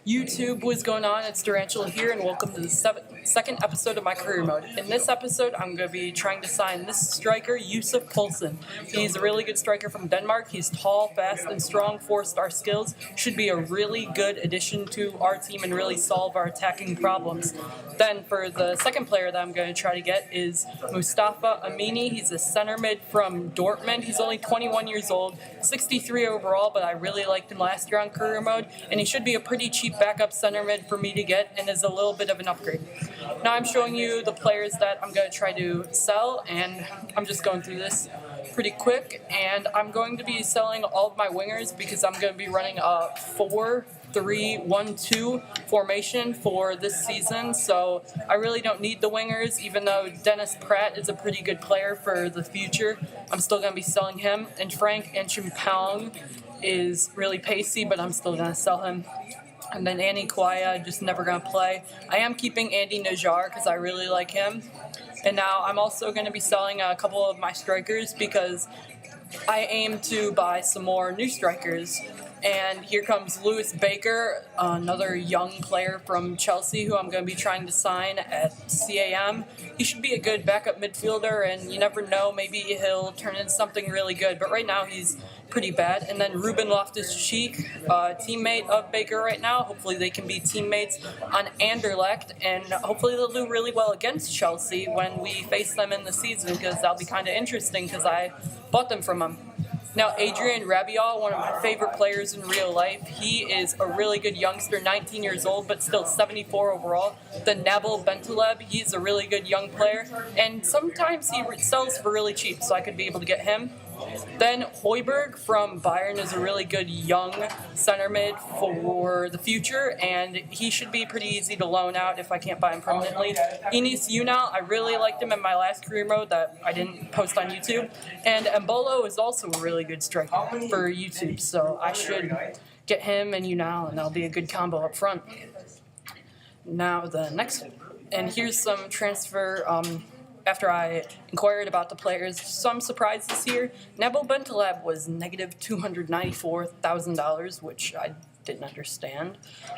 YouTube, what's going on? It's Durantula here, and welcome to the second episode of my career mode. In this episode, I'm going to be trying to sign this striker, Yussuf Poulsen. He's a really good striker from Denmark. He's tall, fast, and strong, 4-star skills. Should be a really good addition to our team and really solve our attacking problems. Then for the second player that I'm going to try to get is Mustafa Amini. He's a center mid from Dortmund. He's only 21 years old, 63 overall, but I really liked him last year on career mode, and he should be a pretty cheap backup center mid for me to get and is a little bit of an upgrade. Now I'm showing you the players that I'm going to try to sell, and I'm just going through this pretty quick, and I'm going to be selling all of my wingers because I'm going to be running a 4-3-1-2 formation for this season, so I really don't need the wingers. Even though Dennis Pratt is a pretty good player for the future, I'm still going to be selling him, and Frank Anchimpong is really pacey, but I'm still going to sell him. And then Andy Kwaya, just never going to play. I am keeping Andy Najjar because I really like him. And now I'm also going to be selling a couple of my strikers because I aim to buy some more new strikers. And here comes Lewis Baker, another young player from Chelsea who I'm going to be trying to sign at CAM. He should be a good backup midfielder, and you never know, maybe he'll turn into something really good. But right now he's pretty bad. And then Ruben Loftus-Cheek, teammate of Baker right now. Hopefully they can be teammates on Anderlecht, and hopefully they'll do really well against Chelsea when we face them in the season, because that'll be kind of interesting because I bought them from them. Now, Adrien Rabiot, one of my favorite players in real life, he is a really good youngster, 19 years old, but still 74 overall. Then Nabil Bentaleb, he's a really good young player, and sometimes he sells for really cheap, so I could be able to get him. Then Højbjerg from Bayern is a really good young center mid for the future, and he should be pretty easy to loan out if I can't buy him permanently. Enis Unal, I really liked him in my last career mode that I didn't post on YouTube. And Embolo is also a really good striker for YouTube, so I should get him and Unal, and that'll be a good combo up front. Now the next, and here's some transfer after I inquired about the players, some surprises here. Nabil Bentaleb was negative $294,000, which I didn't understand.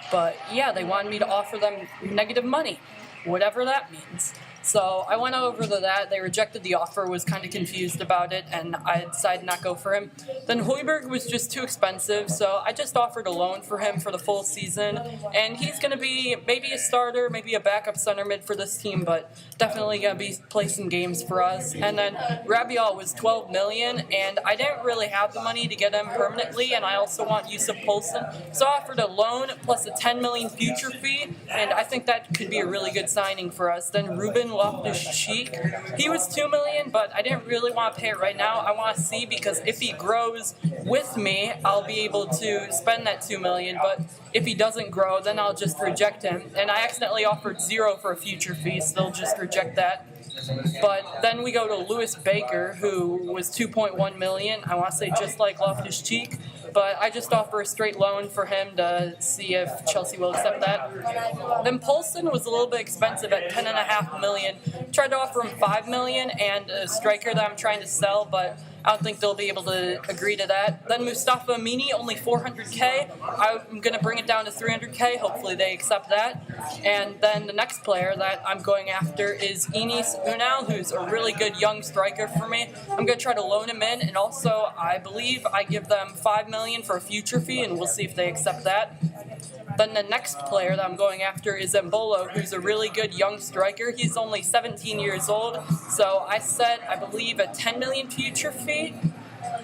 But yeah, they wanted me to offer them negative money, whatever that means. So I went over to that. They rejected the offer, was kind of confused about it, and I decided not to go for him. Then Højbjerg was just too expensive, so I just offered a loan for him for the full season. And he's going to be maybe a starter, maybe a backup center mid for this team, but definitely going to be placing games for us. And then Rabiot was $12 million, and I didn't really have the money to get him permanently, and I also want Yussuf Poulsen. So I offered a loan plus a $10 million future fee, and I think that could be a really good signing for us. Then Ruben Loftus-Cheek, he was $2 million, but I didn't really want to pay it right now. I want to see, because if he grows with me, I'll be able to spend that $2 million. But if he doesn't grow, then I'll just reject him. And I accidentally offered 0 for a future fee, so they'll just reject that. But then we go to Lewis Baker, who was $2.1 million. I want to say just like Loftus-Cheek, but I just offer a straight loan for him to see if Chelsea will accept that. Then Poulsen was a little bit expensive at $10.5 million. Tried to offer him $5 million and a striker that I'm trying to sell, but I don't think they'll be able to agree to that. Then Mustafa Amini, only $400K. I'm going to bring it down to $300K. Hopefully they accept that. And then the next player that I'm going after is Enis Unal, who's a really good young striker for me. I'm going to try to loan him in, and also I believe I give them $5 million for a future fee, and we'll see if they accept that. Then the next player that I'm going after is Embolo, who's a really good young striker. He's only 17 years old, so I set, I believe, a $10 million future fee,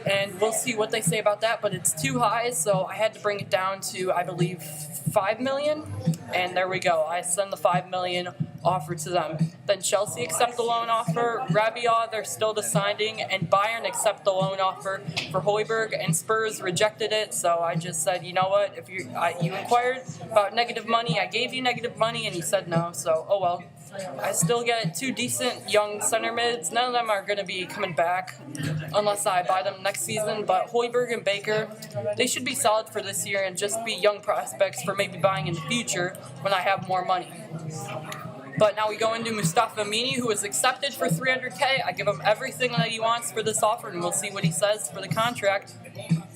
and we'll see what they say about that, but it's too high, so I had to bring it down to, I believe, $5 million, and there we go. I send the $5 million offer to them. Then Chelsea accept the loan offer. Rabiot, they're still deciding, and Bayern accept the loan offer for Højbjerg, and Spurs rejected it. So I just said, you know what? If you inquired about negative money, I gave you negative money, and you said no. So oh well. I still get 2 decent young center mids. None of them are going to be coming back unless I buy them next season. But Højbjerg and Baker, they should be solid for this year and just be young prospects for maybe buying in the future when I have more money. But now we go into Mustafa Amini, who was accepted for $300K. I give him everything that he wants for this offer, and we'll see what he says for the contract.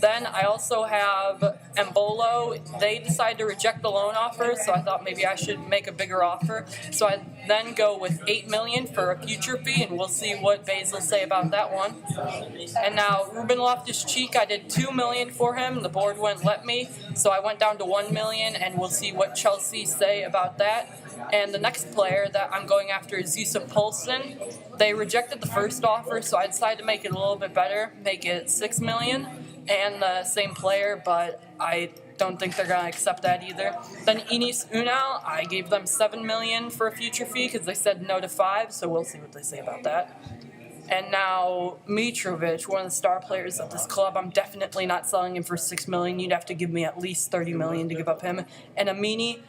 Then I also have Embolo. They decided to reject the loan offer, so I thought maybe I should make a bigger offer. So I then go with $8 million for a future fee, and we'll see what Basil say about that one. And now Ruben Loftus-Cheek, I did $2 million for him. The board wouldn't let me, so I went down to $1 million, and we'll see what Chelsea say about that. And the next player that I'm going after is Yusuf Poulsen. They rejected the first offer, so I decided to make it a little bit better, make it $6 million, and the same player, but I don't think they're going to accept that either. Then Enis Unal, I gave them $7 million for a future fee because they said no to 5, so we'll see what they say about that. And now Mitrovic, one of the star players of this club, I'm definitely not selling him for $6 million. You'd have to give me at least $30 million to give up him. And Amini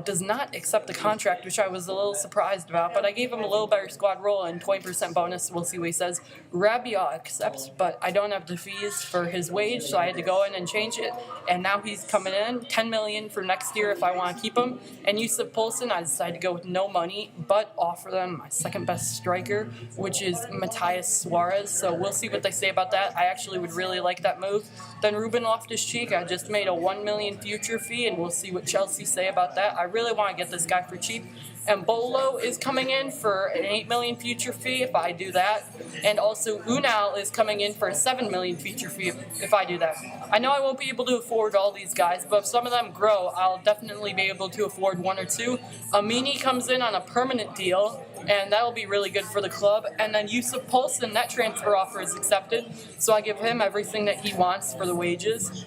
does not accept the contract, which I was a little surprised about, but I gave him a little better squad role and 20% bonus. We'll see what he says. Rabiot accepts, but I don't have the fees for his wage, so I had to go in and change it. And now he's coming in, $10 million for next year if I want to keep him. And Yusuf Poulsen, I decided to go with no money, but offer them my second best striker, which is Matthias Suarez. So we'll see what they say about that. I actually would really like that move. Then Ruben Loftus-Cheek, I just made a $1 million future fee, and we'll see what Chelsea say about that. I really want to get this guy for cheap. And Bolo is coming in for an $8 million future fee if I do that. And also Unal is coming in for a $7 million future fee if I do that. I know I won't be able to afford all these guys, but if some of them grow, I'll definitely be able to afford one or two. Amini comes in on a permanent deal, and that'll be really good for the club. And then Yusuf Poulsen, that transfer offer is accepted, so I give him everything that he wants for the wages.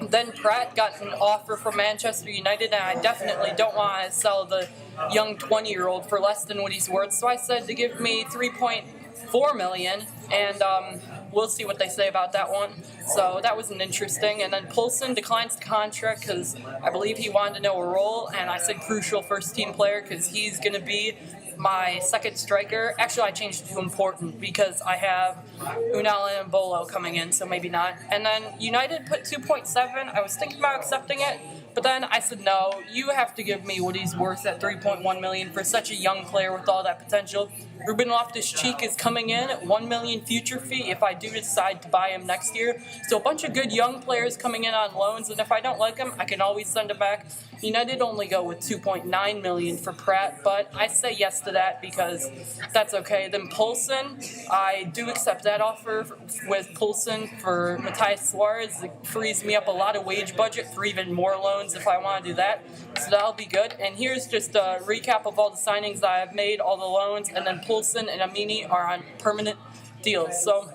Then Pratt got an offer from Manchester United, and I definitely don't want to sell the young 20-year-old for less than what he's worth, so I said to give me $3.4 million, and we'll see what they say about that one. So that was an interesting. And then Poulsen declines the contract because I believe he wanted to know a role, and I said crucial first-team player because he's going to be my second striker. Actually, I changed it to important because I have Unal and Bolo coming in, so maybe not. And then United put 2.7. I was thinking about accepting it, but then I said, no, you have to give me what he's worth at $3.1 million for such a young player with all that potential. Ruben Loftus-Cheek is coming in at $1 million future fee if I do decide to buy him next year. So a bunch of good young players coming in on loans, and if I don't like them, I can always send them back. United only go with $2.9 million for Pratt, but I say yes to that because that's okay. Then Poulsen, I do accept that offer with Poulsen for Matthias Suarez. It frees me up a lot of wage budget for even more loans if I want to do that, so that'll be good. And here's just a recap of all the signings that I've made, all the loans, and then Poulsen and Amini are on permanent deals. So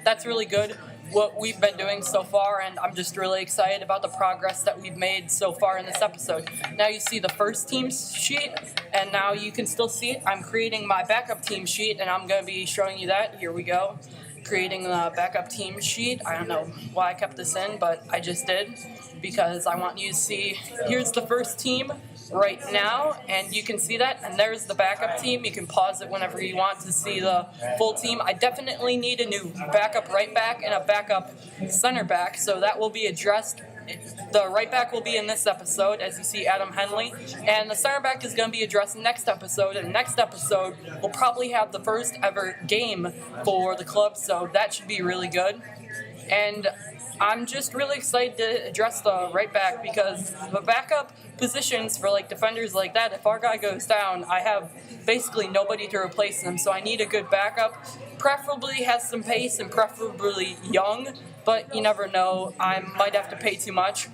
that's really good what we've been doing so far, and I'm just really excited about the progress that we've made so far in this episode. Now you see the first team sheet, and now you can still see it. I'm creating my backup team sheet, and I'm going to be showing you that. Here we go. Creating the backup team sheet. I don't know why I kept this in, but I just did because I want you to see. Here's the first team right now, and you can see that, and there's the backup team. You can pause it whenever you want to see the full team. I definitely need a new backup right back and a backup center back, so that will be addressed. The right back will be in this episode, as you see Adam Henley, and the center back is going to be addressed next episode, and next episode we'll probably have the first ever game for the club, so that should be really good. And I'm just really excited to address the right back because the backup positions for like defenders like that, if our guy goes down, I have basically nobody to replace him, so I need a good backup. Preferably has some pace and preferably young, but you never know. I might have to pay too much.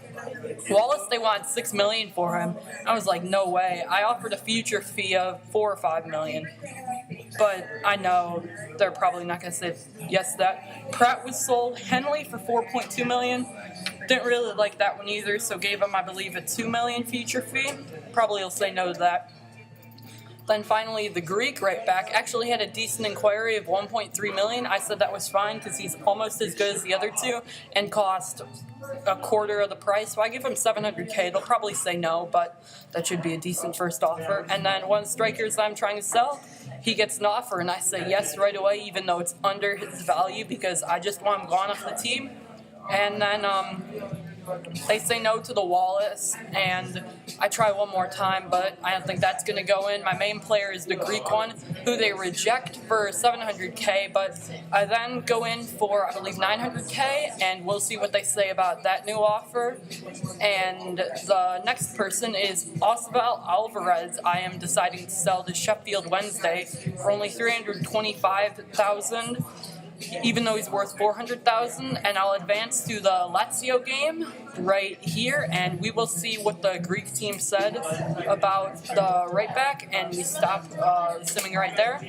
Wallace, they want $6 million for him. I was like, no way. I offered a future fee of $4 or $5 million, but I know they're probably not going to say yes to that. Pratt was sold. Henley for $4.2 million. Didn't really like that one either, so gave him, I believe, a $2 million future fee. Probably he'll say no to that. Then finally, the Greek right back actually had a decent inquiry of $1.3 million. I said that was fine because he's almost as good as the other two and cost a quarter of the price. So I give him $700K. They'll probably say no, but that should be a decent first offer. And then one of the strikers that I'm trying to sell, he gets an offer, and I say yes right away, even though it's under his value because I just want him gone off the team. And then They say no to the Wallace, and I try one more time, but I don't think that's going to go in. My main player is the Greek one, who they reject for 700k, but I then go in for, I believe, 900k, and we'll see what they say about that new offer. And the next person is Osval Alvarez. I am deciding to sell to Sheffield Wednesday for only 325,000. Even though he's worth 400,000, and I'll advance to the Lazio game right here, and we will see what the Greek team said about the right back, and we stop simming right there.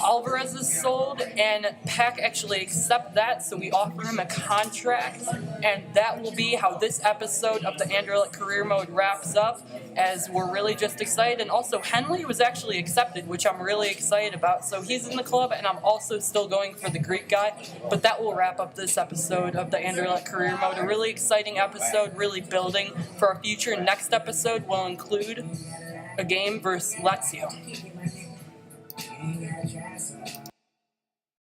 Alvarez is sold, and PAC actually accept that, so we offer him a contract, and that will be how this episode of the Anderlecht Career Mode wraps up, as we're really just excited. And also, Henley was actually accepted, which I'm really excited about, so he's in the club, and I'm also still going for the Greek guy. But that will wrap up this episode of the Anderlecht Career Mode. A really exciting episode, really building for our future. Next episode will include a game versus Lazio.